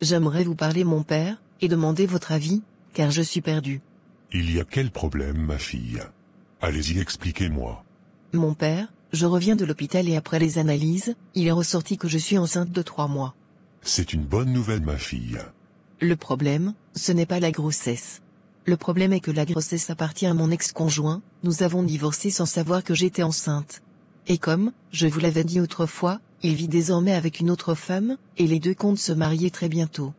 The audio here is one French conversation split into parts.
j'aimerais vous parler mon père, et demander votre avis, car je suis perdu. Il y a quel problème, ma fille? Allez-y, expliquez-moi. Mon père, je reviens de l'hôpital et après les analyses, il est ressorti que je suis enceinte de 3 mois. C'est une bonne nouvelle, ma fille. Le problème, ce n'est pas la grossesse. Le problème est que la grossesse appartient à mon ex-conjoint, nous avons divorcé sans savoir que j'étais enceinte. Et comme, je vous l'avais dit autrefois, il vit désormais avec une autre femme, et les deux comptent se marier très bientôt.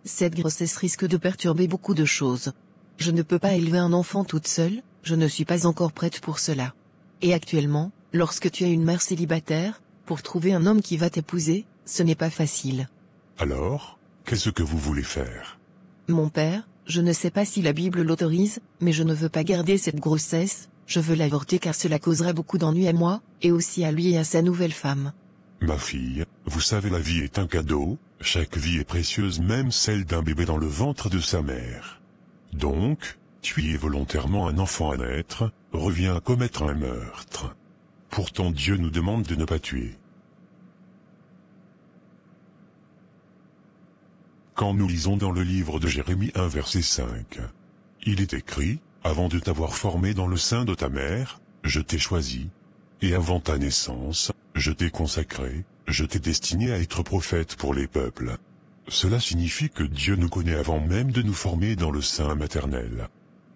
Cette grossesse risque de perturber beaucoup de choses. Je ne peux pas élever un enfant toute seule, je ne suis pas encore prête pour cela. Et actuellement, lorsque tu es une mère célibataire, pour trouver un homme qui va t'épouser, ce n'est pas facile. Alors, qu'est-ce que vous voulez faire? Mon père, je ne sais pas si la Bible l'autorise, mais je ne veux pas garder cette grossesse, je veux l'avorter car cela causera beaucoup d'ennuis à moi, et aussi à lui et à sa nouvelle femme. Ma fille, vous savez, la vie est un cadeau, chaque vie est précieuse, même celle d'un bébé dans le ventre de sa mère. Donc, tuer volontairement un enfant à naître, revient à commettre un meurtre. Pourtant Dieu nous demande de ne pas tuer. Quand nous lisons dans le livre de Jérémie 1 verset 5, il est écrit, « Avant de t'avoir formé dans le sein de ta mère, je t'ai choisi, et avant ta naissance, je t'ai consacré, je t'ai destiné à être prophète pour les peuples. » Cela signifie que Dieu nous connaît avant même de nous former dans le sein maternel.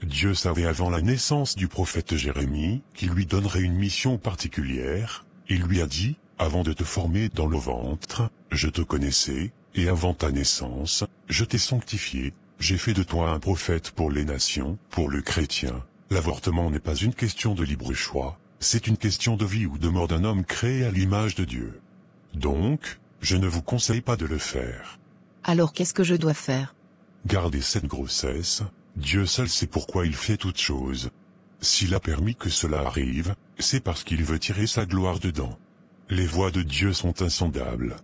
Dieu savait avant la naissance du prophète Jérémie qu'il lui donnerait une mission particulière. Il lui a dit, « Avant de te former dans le ventre, je te connaissais, et avant ta naissance, je t'ai sanctifié, j'ai fait de toi un prophète pour les nations, pour le chrétien. » L'avortement n'est pas une question de libre choix, c'est une question de vie ou de mort d'un homme créé à l'image de Dieu. Donc, je ne vous conseille pas de le faire. Alors qu'est-ce que je dois faire? Gardez cette grossesse, Dieu seul sait pourquoi il fait toutes choses. S'il a permis que cela arrive, c'est parce qu'il veut tirer sa gloire dedans. Les voies de Dieu sont insondables.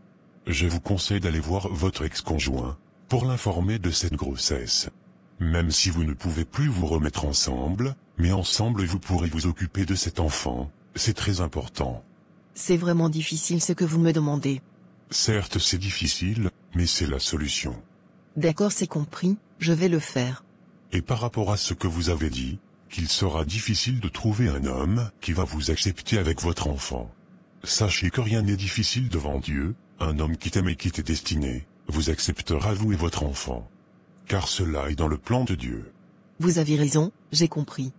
Je vous conseille d'aller voir votre ex-conjoint, pour l'informer de cette grossesse. Même si vous ne pouvez plus vous remettre ensemble, mais ensemble vous pourrez vous occuper de cet enfant, c'est très important. C'est vraiment difficile ce que vous me demandez. Certes c'est difficile, mais c'est la solution. D'accord, c'est compris, je vais le faire. Et par rapport à ce que vous avez dit, qu'il sera difficile de trouver un homme qui va vous accepter avec votre enfant. Sachez que rien n'est difficile devant Dieu, un homme qui t'aime et qui t'est destiné, vous acceptera vous et votre enfant. Car cela est dans le plan de Dieu. Vous avez raison, j'ai compris.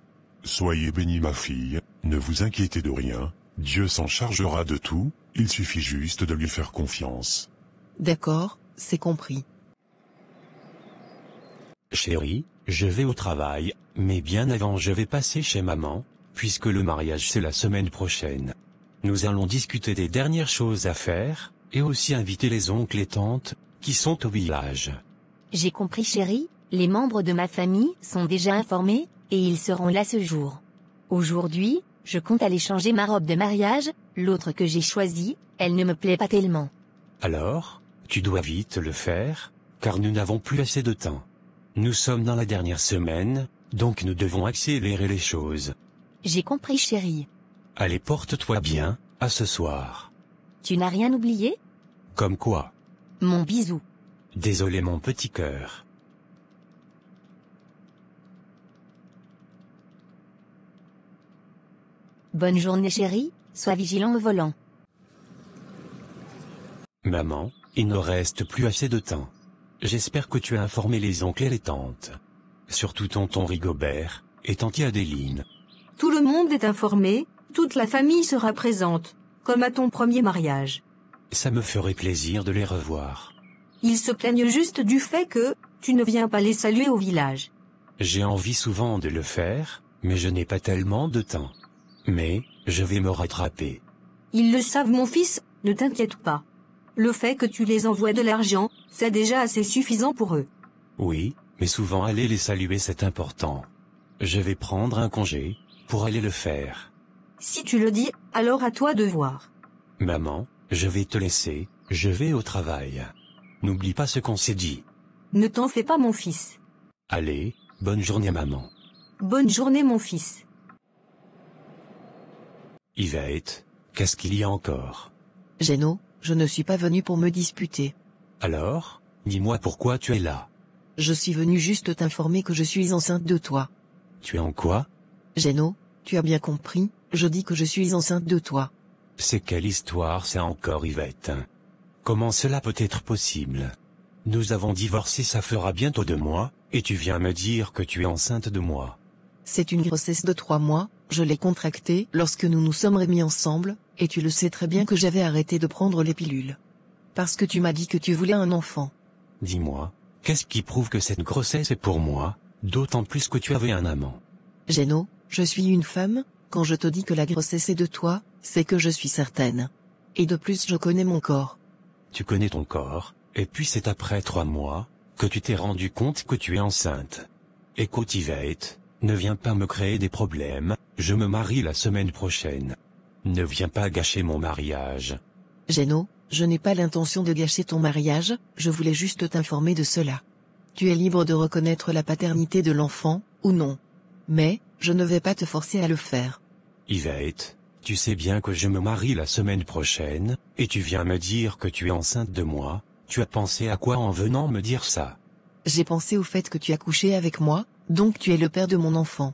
Soyez bénie ma fille, ne vous inquiétez de rien, Dieu s'en chargera de tout, il suffit juste de lui faire confiance. D'accord, c'est compris. Chérie, je vais au travail, mais bien avant je vais passer chez maman, puisque le mariage c'est la semaine prochaine. Nous allons discuter des dernières choses à faire, et aussi inviter les oncles et tantes, qui sont au village. J'ai compris chérie, les membres de ma famille sont déjà informés, et ils seront là ce jour. Aujourd'hui, je compte aller changer ma robe de mariage, l'autre que j'ai choisie, elle ne me plaît pas tellement. Alors, tu dois vite le faire, car nous n'avons plus assez de temps. Nous sommes dans la dernière semaine, donc nous devons accélérer les choses. J'ai compris chérie. Allez, porte-toi bien, à ce soir. Tu n'as rien oublié? Comme quoi? Mon bisou. Désolé mon petit cœur. Bonne journée chérie, sois vigilant au volant. Maman, il ne reste plus assez de temps. J'espère que tu as informé les oncles et les tantes. Surtout tonton Rigobert, et tantie Adéline. Tout le monde est informé, toute la famille sera présente, comme à ton premier mariage. Ça me ferait plaisir de les revoir. Ils se plaignent juste du fait que tu ne viens pas les saluer au village. J'ai envie souvent de le faire, mais je n'ai pas tellement de temps. Mais, je vais me rattraper. Ils le savent mon fils, ne t'inquiète pas. Le fait que tu les envoies de l'argent, c'est déjà assez suffisant pour eux. Oui, mais souvent aller les saluer c'est important. Je vais prendre un congé, pour aller le faire. Si tu le dis, alors à toi de voir. Maman, je vais te laisser, je vais au travail. N'oublie pas ce qu'on s'est dit. Ne t'en fais pas mon fils. Allez, bonne journée maman. Bonne journée mon fils. Yvette, qu'est-ce qu'il y a encore? Géno, je ne suis pas venu pour me disputer. Alors, Dis-moi pourquoi tu es là. Je suis venu juste t'informer que je suis enceinte de toi. Tu es en quoi? Géno, tu as bien compris, je dis que je suis enceinte de toi. C'est quelle histoire ça encore, Yvette? Comment cela peut être possible? Nous avons divorcé ça fera bientôt 2 mois, et tu viens me dire que tu es enceinte de moi. C'est une grossesse de 3 mois, je l'ai contractée lorsque nous nous sommes remis ensemble, et tu le sais très bien que j'avais arrêté de prendre les pilules. Parce que tu m'as dit que tu voulais un enfant. Dis-moi, qu'est-ce qui prouve que cette grossesse est pour moi, d'autant plus que tu avais un amant? Géno, je suis une femme, quand je te dis que la grossesse est de toi, c'est que je suis certaine. Et de plus je connais mon corps. Tu connais ton corps, et puis c'est après 3 mois, que tu t'es rendu compte que tu es enceinte. Écoute Yvette, ne viens pas me créer des problèmes, je me marie la semaine prochaine. Ne viens pas gâcher mon mariage. Géno, je n'ai pas l'intention de gâcher ton mariage, je voulais juste t'informer de cela. Tu es libre de reconnaître la paternité de l'enfant, ou non. Mais, je ne vais pas te forcer à le faire. Yvette, tu sais bien que je me marie la semaine prochaine, et tu viens me dire que tu es enceinte de moi, tu as pensé à quoi en venant me dire ça? J'ai pensé au fait que tu as couché avec moi, donc tu es le père de mon enfant.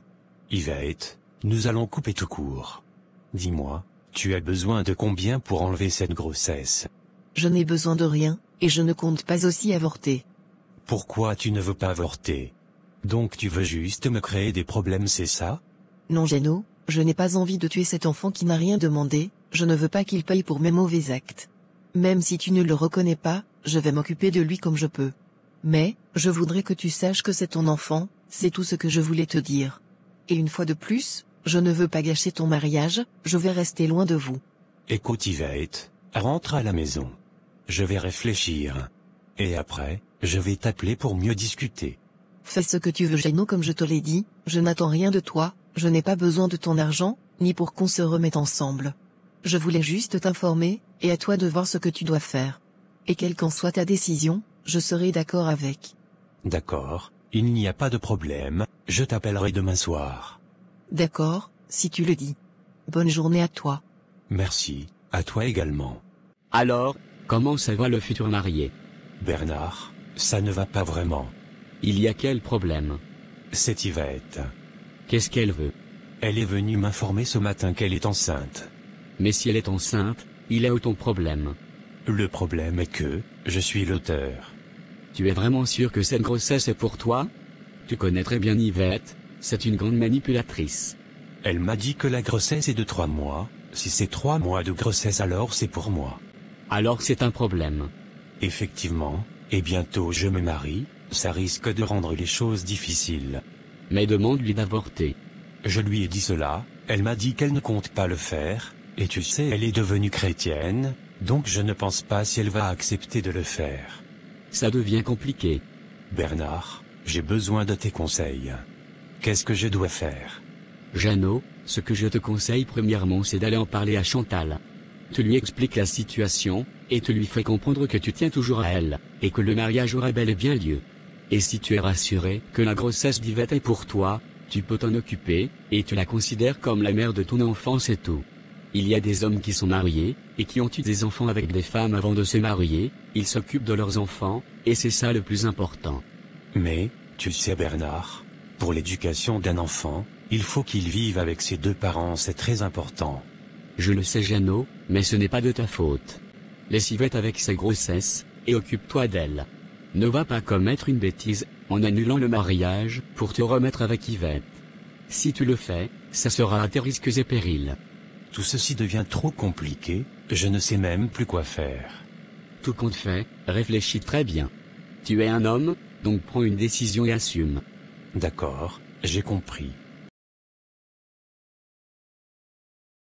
Yvette, nous allons couper tout court. Dis-moi, tu as besoin de combien pour enlever cette grossesse? Je n'ai besoin de rien, et je ne compte pas aussi avorter. Pourquoi tu ne veux pas avorter? Donc tu veux juste me créer des problèmes, c'est ça? Non Géno, je n'ai pas envie de tuer cet enfant qui n'a rien demandé, je ne veux pas qu'il paye pour mes mauvais actes. Même si tu ne le reconnais pas, je vais m'occuper de lui comme je peux. Mais, je voudrais que tu saches que c'est ton enfant, c'est tout ce que je voulais te dire. Et une fois de plus, je ne veux pas gâcher ton mariage, je vais rester loin de vous. Écoute Yvette, rentre à la maison. Je vais réfléchir. Et après, je vais t'appeler pour mieux discuter. Fais ce que tu veux Géno, comme je te l'ai dit, je n'attends rien de toi, je n'ai pas besoin de ton argent, ni pour qu'on se remette ensemble. Je voulais juste t'informer, et à toi de voir ce que tu dois faire. Et quelle qu'en soit ta décision, je serai d'accord avec. D'accord, il n'y a pas de problème, je t'appellerai demain soir. D'accord, si tu le dis. Bonne journée à toi. Merci, à toi également. Alors, comment ça va le futur marié? Bernard, ça ne va pas vraiment. Il y a quel problème? C'est Yvette. Qu'est-ce qu'elle veut? Elle est venue m'informer ce matin qu'elle est enceinte. Mais si elle est enceinte, il est où ton problème? Le problème est que, je suis l'auteur. Tu es vraiment sûr que cette grossesse est pour toi? Tu connais très bien Yvette, c'est une grande manipulatrice. Elle m'a dit que la grossesse est de 3 mois, si c'est 3 mois de grossesse alors c'est pour moi. Alors c'est un problème. Effectivement, et bientôt je me marie, ça risque de rendre les choses difficiles. Mais demande-lui d'avorter. Je lui ai dit cela, elle m'a dit qu'elle ne compte pas le faire, et tu sais elle est devenue chrétienne, donc je ne pense pas si elle va accepter de le faire. Ça devient compliqué. Bernard, j'ai besoin de tes conseils. Qu'est-ce que je dois faire? Jeannot, ce que je te conseille premièrement c'est d'aller en parler à Chantal. Tu lui expliques la situation, et tu lui fais comprendre que tu tiens toujours à elle, et que le mariage aura bel et bien lieu. Et si tu es rassuré que la grossesse d'Yvette est pour toi, tu peux t'en occuper, et tu la considères comme la mère de ton enfant, c'est tout. Il y a des hommes qui sont mariés, et qui ont eu des enfants avec des femmes avant de se marier, ils s'occupent de leurs enfants, et c'est ça le plus important. Mais, tu sais Bernard, pour l'éducation d'un enfant, il faut qu'il vive avec ses 2 parents, c'est très important. Je le sais Jeannot, mais ce n'est pas de ta faute. Laisse Yvette avec sa grossesse, et occupe-toi d'elle. Ne va pas commettre une bêtise, en annulant le mariage, pour te remettre avec Yvette. Si tu le fais, ça sera à tes risques et périls. Tout ceci devient trop compliqué, je ne sais même plus quoi faire. Tout compte fait, réfléchis très bien. Tu es un homme, donc prends une décision et assume. D'accord, j'ai compris.